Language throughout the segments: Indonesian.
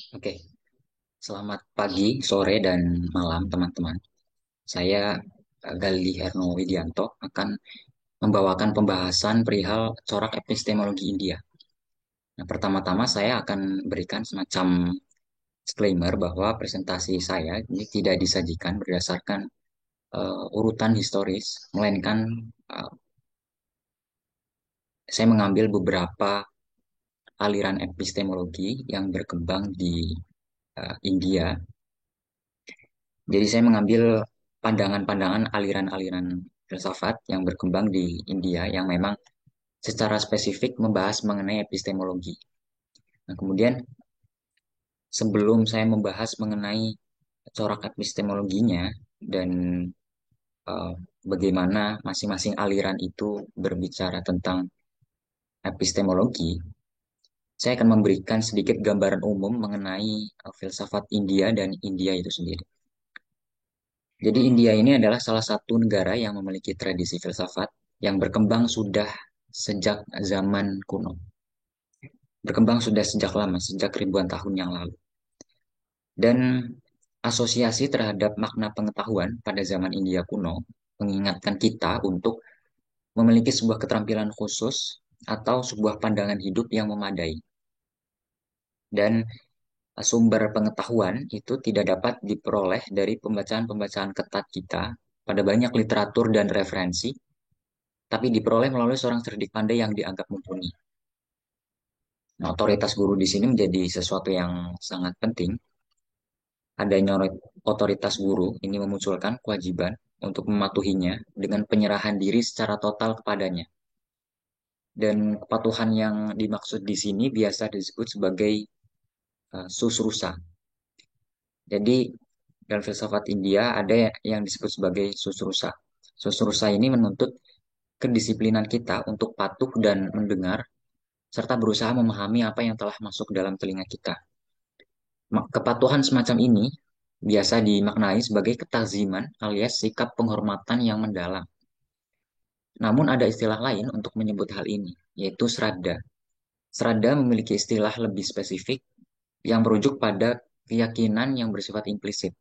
Oke, selamat pagi, sore, dan malam teman-teman. Saya Galih Herno Widianto akan membawakan pembahasan perihal corak epistemologi India. Nah, pertama-tama saya akan berikan semacam disclaimer bahwa presentasi saya ini tidak disajikan berdasarkan urutan historis, melainkan uh, saya mengambil beberapa aliran epistemologi yang berkembang di India. Jadi saya mengambil pandangan-pandangan aliran-aliran filsafat yang berkembang di India yang memang secara spesifik membahas mengenai epistemologi. Nah, kemudian sebelum saya membahas mengenai corak epistemologinya dan eh, bagaimana masing-masing aliran itu berbicara tentang epistemologi, saya akan memberikan sedikit gambaran umum mengenai filsafat India dan India itu sendiri. Jadi India ini adalah salah satu negara yang memiliki tradisi filsafat yang berkembang sudah sejak zaman kuno. Berkembang sudah sejak lama, sejak ribuan tahun yang lalu. Dan asosiasi terhadap makna pengetahuan pada zaman India kuno mengingatkan kita untuk memiliki sebuah keterampilan khusus atau sebuah pandangan hidup yang memadai. Dan sumber pengetahuan itu tidak dapat diperoleh dari pembacaan-pembacaan ketat kita pada banyak literatur dan referensi, tapi diperoleh melalui seorang cerdik pandai yang dianggap mumpuni. Nah, otoritas guru di sini menjadi sesuatu yang sangat penting. Adanya otoritas guru ini memunculkan kewajiban untuk mematuhinya dengan penyerahan diri secara total kepadanya. Dan kepatuhan yang dimaksud di sini biasa disebut sebagai susrusa. Jadi dalam filsafat India ada yang disebut sebagai susrusa. Susrusa ini menuntut kedisiplinan kita untuk patuh dan mendengar serta berusaha memahami apa yang telah masuk dalam telinga kita. Kepatuhan semacam ini biasa dimaknai sebagai ketaziman alias sikap penghormatan yang mendalam. Namun ada istilah lain untuk menyebut hal ini, yaitu sraddha. Sraddha memiliki istilah lebih spesifik yang merujuk pada keyakinan yang bersifat implisit.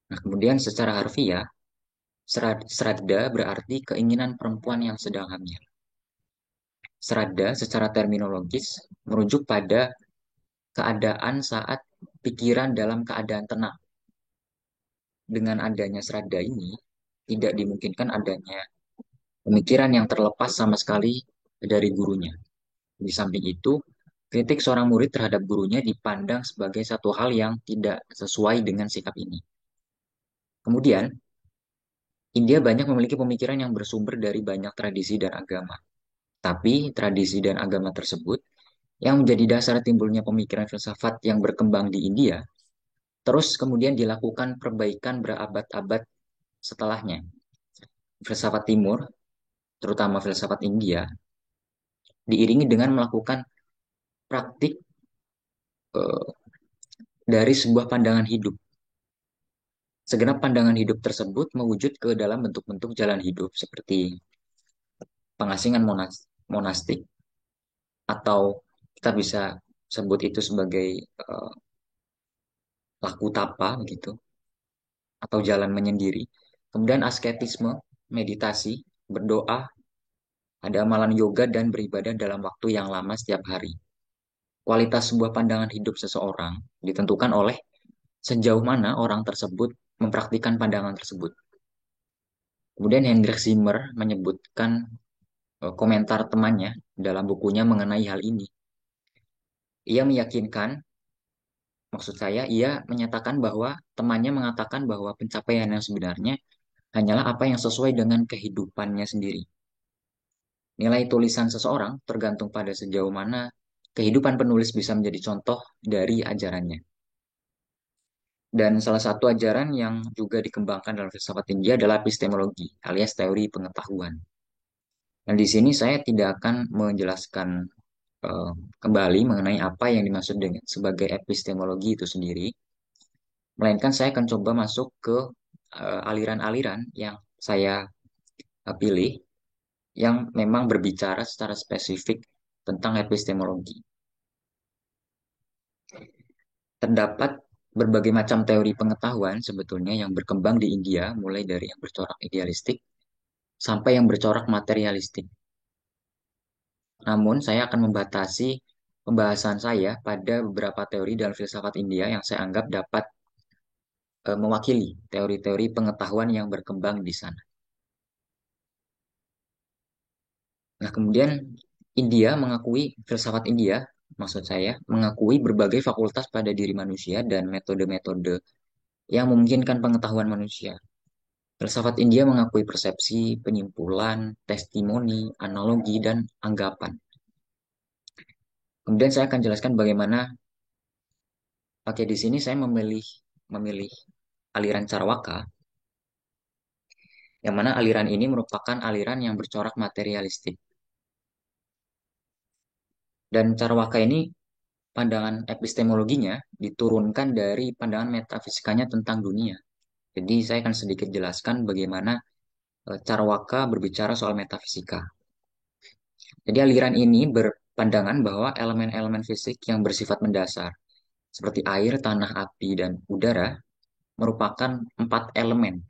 Nah, kemudian secara harfiah, sraddha berarti keinginan perempuan yang sedang hamil. Sraddha secara terminologis merujuk pada keadaan saat pikiran dalam keadaan tenang. Dengan adanya sraddha ini, tidak dimungkinkan adanya pemikiran yang terlepas sama sekali dari gurunya. Di samping itu, kritik seorang murid terhadap gurunya dipandang sebagai satu hal yang tidak sesuai dengan sikap ini. Kemudian, India banyak memiliki pemikiran yang bersumber dari banyak tradisi dan agama. Tapi, tradisi dan agama tersebut yang menjadi dasar timbulnya pemikiran filsafat yang berkembang di India, terus kemudian dilakukan perbaikan berabad-abad setelahnya. Filsafat Timur, terutama filsafat India, diiringi dengan melakukan praktik eh, dari sebuah pandangan hidup. Segenap pandangan hidup tersebut mewujud ke dalam bentuk-bentuk jalan hidup seperti pengasingan monastik atau kita bisa sebut itu sebagai eh, laku tapa gitu atau jalan menyendiri. Kemudian asketisme, meditasi, berdoa, ada amalan yoga dan beribadah dalam waktu yang lama setiap hari. Kualitas sebuah pandangan hidup seseorang ditentukan oleh sejauh mana orang tersebut mempraktikkan pandangan tersebut. Kemudian Hendrik Zimmer menyebutkan komentar temannya dalam bukunya mengenai hal ini. Ia meyakinkan, maksud saya, ia menyatakan bahwa temannya mengatakan bahwa pencapaian yang sebenarnya hanyalah apa yang sesuai dengan kehidupannya sendiri. Nilai tulisan seseorang tergantung pada sejauh mana kehidupan penulis bisa menjadi contoh dari ajarannya. Dan salah satu ajaran yang juga dikembangkan dalam filsafat India adalah epistemologi, alias teori pengetahuan. Dan di sini saya tidak akan menjelaskan eh, kembali mengenai apa yang dimaksud dengan sebagai epistemologi itu sendiri, melainkan saya akan coba masuk ke aliran-aliran yang saya pilih yang memang berbicara secara spesifik tentang epistemologi. Terdapat berbagai macam teori pengetahuan sebetulnya yang berkembang di India, mulai dari yang bercorak idealistik sampai yang bercorak materialistik. Namun, saya akan membatasi pembahasan saya pada beberapa teori dan filsafat India yang saya anggap dapat mewakili teori-teori pengetahuan yang berkembang di sana. Nah, kemudian filsafat India, maksud saya, mengakui berbagai fakultas pada diri manusia dan metode-metode yang memungkinkan pengetahuan manusia. Filsafat India mengakui persepsi, penyimpulan, testimoni, analogi, dan anggapan. Kemudian saya akan jelaskan bagaimana, oke, di sini saya memilih aliran Carwaka, yang mana aliran ini merupakan aliran yang bercorak materialistik. Dan Carwaka ini pandangan epistemologinya diturunkan dari pandangan metafisikanya tentang dunia. Jadi saya akan sedikit jelaskan bagaimana Carwaka berbicara soal metafisika. Jadi aliran ini berpandangan bahwa elemen-elemen fisik yang bersifat mendasar, seperti air, tanah, api, dan udara, merupakan empat elemen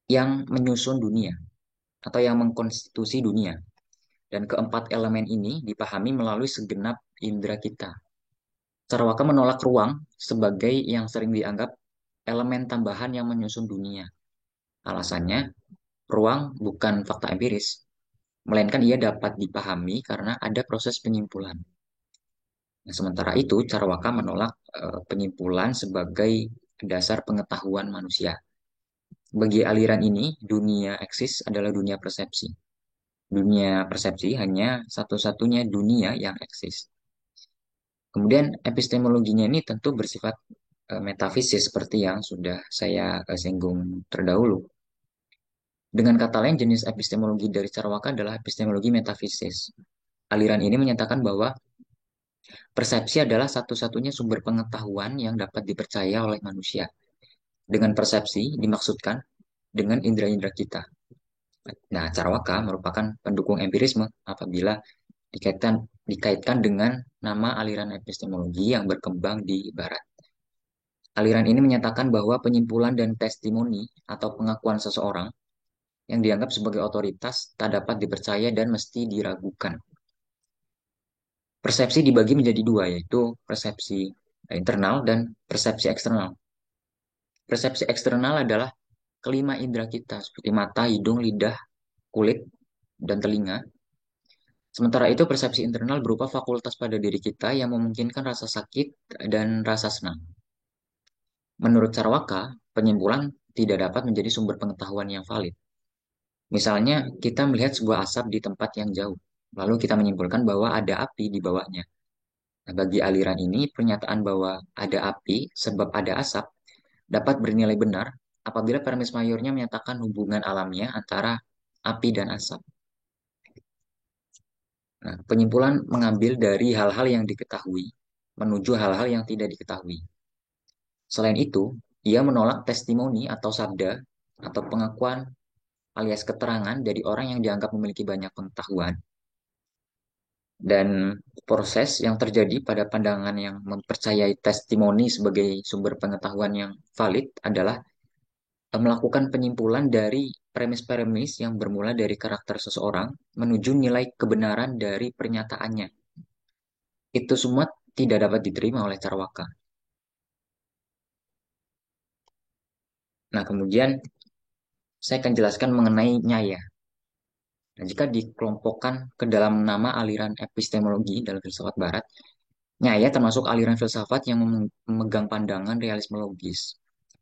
yang menyusun dunia atau yang mengkonstitusi dunia. Dan keempat elemen ini dipahami melalui segenap indera kita. Carwaka menolak ruang sebagai yang sering dianggap elemen tambahan yang menyusun dunia. Alasannya, ruang bukan fakta empiris, melainkan ia dapat dipahami karena ada proses penyimpulan. Nah, sementara itu, Carwaka menolak penyimpulan sebagai dasar pengetahuan manusia. Bagi aliran ini, dunia eksis adalah dunia persepsi. Dunia persepsi hanya satu-satunya dunia yang eksis. Kemudian epistemologinya ini tentu bersifat metafisis seperti yang sudah saya singgung terdahulu. Dengan kata lain, jenis epistemologi dari Carwaka adalah epistemologi metafisis. Aliran ini menyatakan bahwa persepsi adalah satu-satunya sumber pengetahuan yang dapat dipercaya oleh manusia. Dengan persepsi dimaksudkan dengan indera-indera kita. Nah, Carwaka merupakan pendukung empirisme apabila dikaitkan dengan nama aliran epistemologi yang berkembang di Barat. Aliran ini menyatakan bahwa penyimpulan dan testimoni atau pengakuan seseorang yang dianggap sebagai otoritas tak dapat dipercaya dan mesti diragukan. Persepsi dibagi menjadi dua, yaitu persepsi internal dan persepsi eksternal. Persepsi eksternal adalah kelima indera kita, seperti mata, hidung, lidah, kulit, dan telinga. Sementara itu, persepsi internal berupa fakultas pada diri kita yang memungkinkan rasa sakit dan rasa senang. Menurut Carwaka, penyimpulan tidak dapat menjadi sumber pengetahuan yang valid. Misalnya, kita melihat sebuah asap di tempat yang jauh, lalu kita menyimpulkan bahwa ada api di bawahnya. Nah, bagi aliran ini, pernyataan bahwa ada api sebab ada asap dapat bernilai benar apabila premis mayornya menyatakan hubungan alamiah antara api dan asap. Nah, penyimpulan mengambil dari hal-hal yang diketahui menuju hal-hal yang tidak diketahui. Selain itu, ia menolak testimoni atau sabda atau pengakuan alias keterangan dari orang yang dianggap memiliki banyak pengetahuan. Dan proses yang terjadi pada pandangan yang mempercayai testimoni sebagai sumber pengetahuan yang valid adalah melakukan penyimpulan dari premis-premis yang bermula dari karakter seseorang menuju nilai kebenaran dari pernyataannya. Itu semua tidak dapat diterima oleh Carwaka. Nah, kemudian saya akan jelaskan mengenai nyaya. Nah, jika dikelompokkan ke dalam nama aliran epistemologi dalam filsafat barat, nyaya termasuk aliran filsafat yang memegang pandangan realisme logis.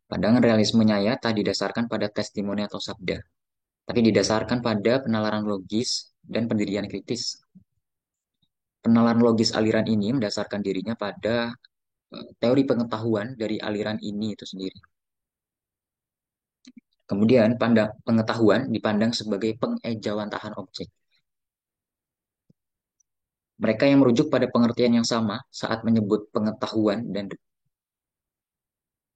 Pandangan realisme nyaya tak didasarkan pada testimoni atau sabda, tapi didasarkan pada penalaran logis dan pendirian kritis. Penalaran logis aliran ini mendasarkan dirinya pada teori pengetahuan dari aliran ini itu sendiri. Kemudian pengetahuan dipandang sebagai pengejawantahan objek. Mereka yang merujuk pada pengertian yang sama saat menyebut pengetahuan dan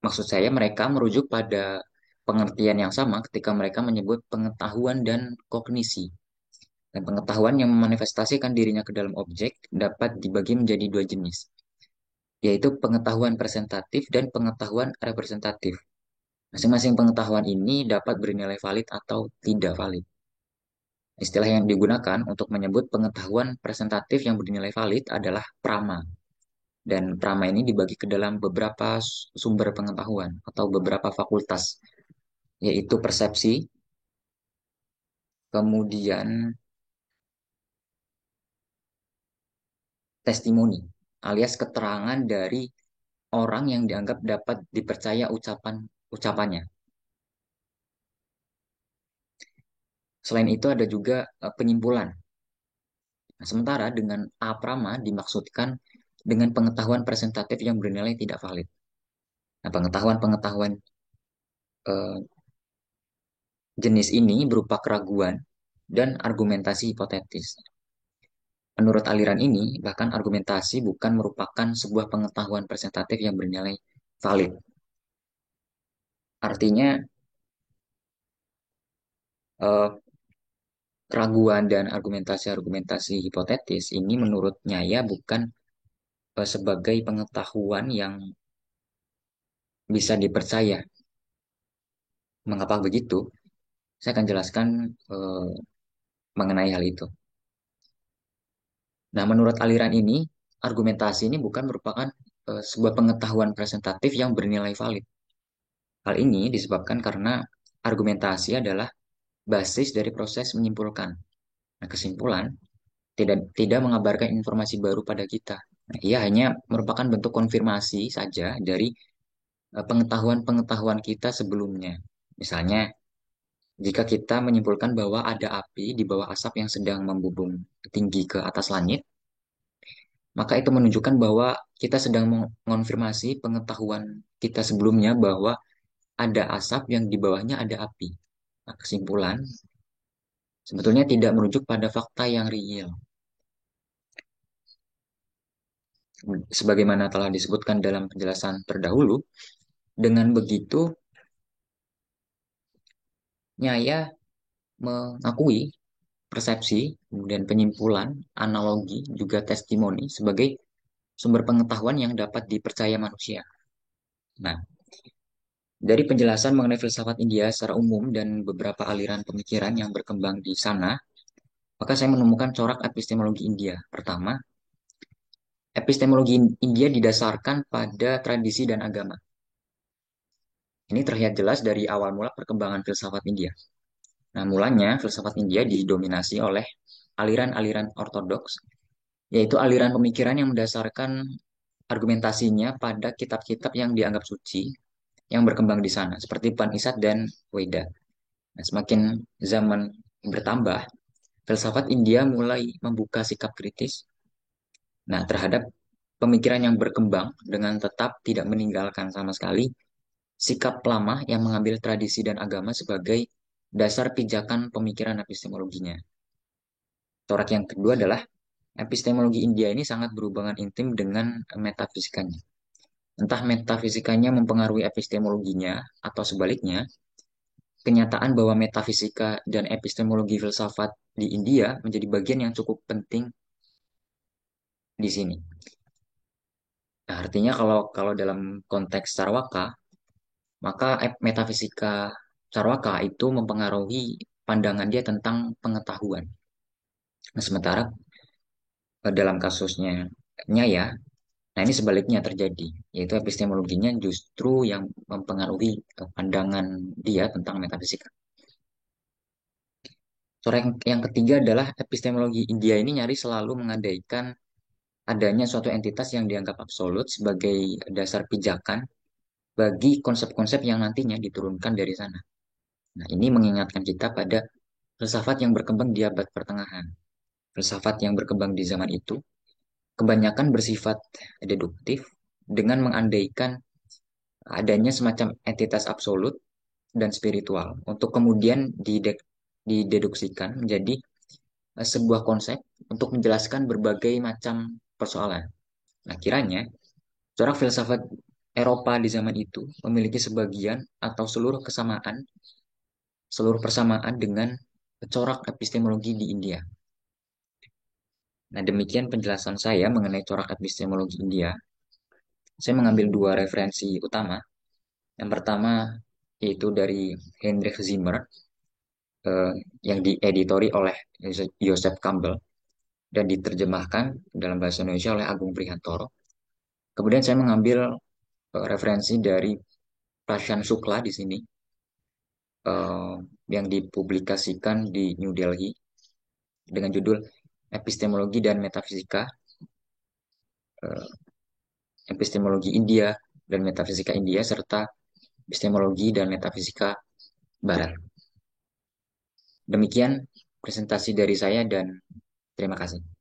maksud saya mereka merujuk pada pengertian yang sama ketika mereka menyebut pengetahuan dan kognisi. Dan pengetahuan yang memanifestasikan dirinya ke dalam objek dapat dibagi menjadi dua jenis. yaitu pengetahuan presentatif dan pengetahuan representatif. Masing-masing pengetahuan ini dapat bernilai valid atau tidak valid. Istilah yang digunakan untuk menyebut pengetahuan presentatif yang bernilai valid adalah prama. Dan prama ini dibagi ke dalam beberapa sumber pengetahuan atau beberapa fakultas, yaitu persepsi, kemudian testimoni, alias keterangan dari orang yang dianggap dapat dipercaya ucapannya. Selain itu ada juga penyimpulan. Nah, sementara dengan aprama dimaksudkan dengan pengetahuan presentatif yang bernilai tidak valid. Nah, pengetahuan-pengetahuan eh, jenis ini berupa keraguan dan argumentasi hipotetis. Menurut aliran ini, bahkan argumentasi bukan merupakan sebuah pengetahuan presentatif yang bernilai valid. Artinya, eh, keraguan dan argumentasi-argumentasi hipotetis ini menurutnya ya bukan sebagai pengetahuan yang bisa dipercaya. Mengapa begitu? Saya akan jelaskan eh, mengenai hal itu. Nah, menurut aliran ini, argumentasi ini bukan merupakan sebuah pengetahuan presentatif yang bernilai valid. Hal ini disebabkan karena argumentasi adalah basis dari proses menyimpulkan. Nah, kesimpulan tidak mengabarkan informasi baru pada kita. Nah, ia hanya merupakan bentuk konfirmasi saja dari pengetahuan-pengetahuan kita sebelumnya. Misalnya, jika kita menyimpulkan bahwa ada api di bawah asap yang sedang membubung tinggi ke atas langit, maka itu menunjukkan bahwa kita sedang mengonfirmasi pengetahuan kita sebelumnya bahwa ada asap yang di bawahnya ada api. Nah, kesimpulan sebetulnya tidak merujuk pada fakta yang real. Sebagaimana telah disebutkan dalam penjelasan terdahulu, dengan begitu Nyaya mengakui persepsi, kemudian penyimpulan, analogi, juga testimoni sebagai sumber pengetahuan yang dapat dipercaya manusia. Nah, dari penjelasan mengenai filsafat India secara umum dan beberapa aliran pemikiran yang berkembang di sana, maka saya menemukan corak epistemologi India. Pertama, epistemologi India didasarkan pada tradisi dan agama. Ini terlihat jelas dari awal mula perkembangan filsafat India. Nah, mulanya filsafat India didominasi oleh aliran-aliran ortodoks, yaitu aliran pemikiran yang mendasarkan argumentasinya pada kitab-kitab yang dianggap suci yang berkembang di sana, seperti Upanishad dan Weda. Nah, semakin zaman bertambah, filsafat India mulai membuka sikap kritis, terhadap pemikiran yang berkembang dengan tetap tidak meninggalkan sama sekali sikap lama yang mengambil tradisi dan agama sebagai dasar pijakan pemikiran epistemologinya. Corak yang kedua adalah epistemologi India ini sangat berhubungan intim dengan metafisikanya. Entah metafisikanya mempengaruhi epistemologinya atau sebaliknya, kenyataan bahwa metafisika dan epistemologi filsafat di India menjadi bagian yang cukup penting di sini. Nah, artinya kalau kalau dalam konteks Sarwaka, maka metafisika Sarwaka itu mempengaruhi pandangan dia tentang pengetahuan. Nah, sementara dalam kasusnya Nyaya, nah ini sebaliknya terjadi, yaitu epistemologinya justru yang mempengaruhi pandangan dia tentang metafisika. Soal yang ketiga adalah epistemologi India ini nyaris selalu mengandaikan adanya suatu entitas yang dianggap absolut sebagai dasar pijakan bagi konsep-konsep yang nantinya diturunkan dari sana. Nah, ini mengingatkan kita pada filsafat yang berkembang di abad pertengahan. Filsafat yang berkembang di zaman itu kebanyakan bersifat deduktif dengan mengandaikan adanya semacam entitas absolut dan spiritual untuk kemudian dideduksikan menjadi sebuah konsep untuk menjelaskan berbagai macam persoalan. Nah, kiranya corak filsafat Eropa di zaman itu memiliki sebagian atau seluruh persamaan dengan corak epistemologi di India. Nah, demikian penjelasan saya mengenai corak epistemologi India. Saya mengambil dua referensi utama. Yang pertama yaitu dari Heinrich Zimmer, eh, yang dieditori oleh Joseph Campbell dan diterjemahkan dalam bahasa Indonesia oleh Agung Prihantoro. Kemudian saya mengambil referensi dari Prashant Shukla di sini, eh, yang dipublikasikan di New Delhi dengan judul Epistemologi dan Metafisika, eh, Epistemologi India dan Metafisika India, serta Epistemologi dan Metafisika Barat. Demikian presentasi dari saya dan terima kasih.